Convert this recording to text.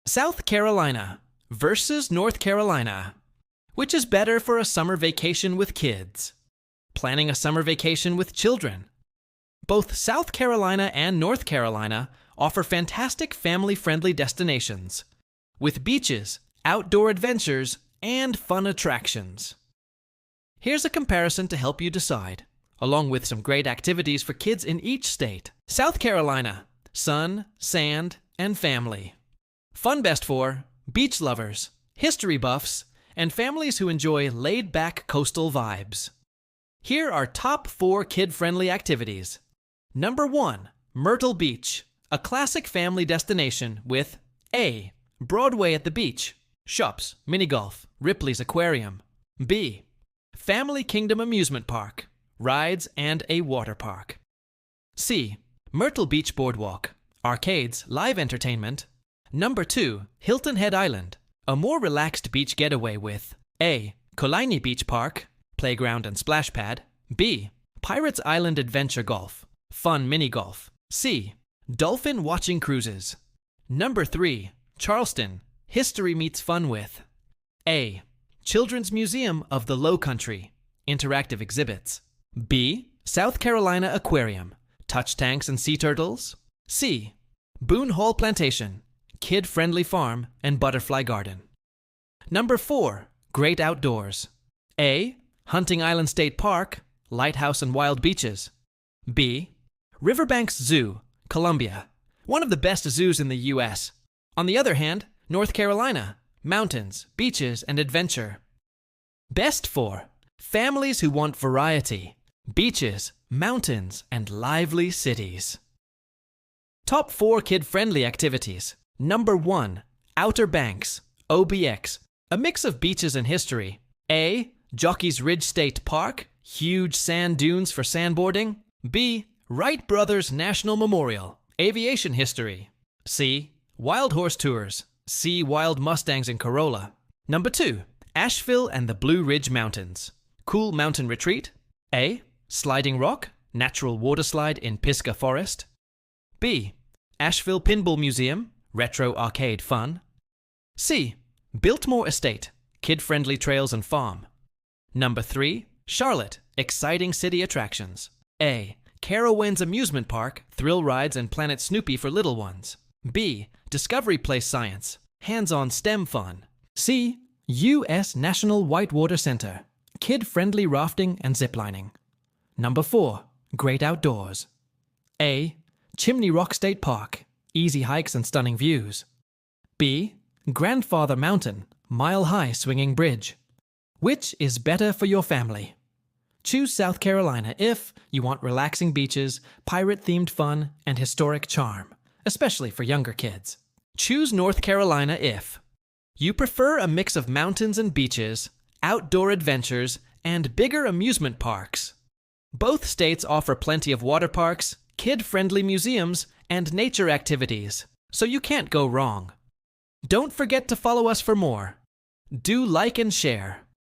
South Carolina versus North Carolina. Which is better for a summer vacation with kids? Planning a summer vacation with children? Both South Carolina and North Carolina offer fantastic family-friendly destinations with beaches, outdoor adventures, and fun attractions. Here's a comparison to help you decide, along with some great activities for kids in each state. South Carolina, sun, sand, and family. Fun best for beach lovers, history buffs, and families who enjoy laid-back coastal vibes. Here are top 4 kid-friendly activities. Number 1, Myrtle Beach, a classic family destination with A. Broadway at the beach, shops, mini golf, Ripley's Aquarium. B. Family Kingdom Amusement Park, rides and a water park. C. Myrtle Beach Boardwalk, arcades, live entertainment. Number 2, Hilton Head Island, a more relaxed beach getaway with A. Coliny Beach Park, playground and splash pad. B. Pirates Island Adventure Golf, fun mini golf. C. Dolphin watching cruises. Number 3, Charleston, history meets fun with A. Children's Museum of the Low Country, interactive exhibits. B. South Carolina Aquarium, touch tanks and sea turtles. C. Boone Hall Plantation, kid-friendly farm and butterfly garden. Number 4, Great Outdoors. A. Hunting Island State Park, lighthouse and wild beaches. B. Riverbanks Zoo, Columbia, one of the best zoos in the U.S. On the other hand, North Carolina, mountains, beaches, and adventure. Best for families who want variety, beaches, mountains, and lively cities. Top 4 kid-friendly activities. Number 1, Outer Banks, OBX, a mix of beaches and history. A. Jockey's Ridge State Park, huge sand dunes for sandboarding. B. Wright Brothers National Memorial, aviation history. C. Wild Horse Tours, see wild Mustangs and Corolla. Number 2, Asheville and the Blue Ridge Mountains, cool mountain retreat. A. Sliding Rock, natural water slide in Pisgah Forest. B. Asheville Pinball Museum, retro arcade fun. C. Biltmore Estate, kid-friendly trails and farm. Number 3, Charlotte, exciting city attractions. A. Carowinds Amusement Park, thrill rides and Planet Snoopy for little ones. B. Discovery Place Science, hands-on STEM fun. C. U.S. National Whitewater Center, kid-friendly rafting and ziplining. Number 4, Great Outdoors. A. Chimney Rock State Park, easy hikes and stunning views. B. Grandfather Mountain, mile-high swinging bridge. Which is better for your family? Choose South Carolina if you want relaxing beaches, pirate-themed fun, and historic charm, especially for younger kids. Choose North Carolina if you prefer a mix of mountains and beaches, outdoor adventures, and bigger amusement parks. Both states offer plenty of water parks, kid-friendly museums, and nature activities, so you can't go wrong. Don't forget to follow us for more. Do like and share.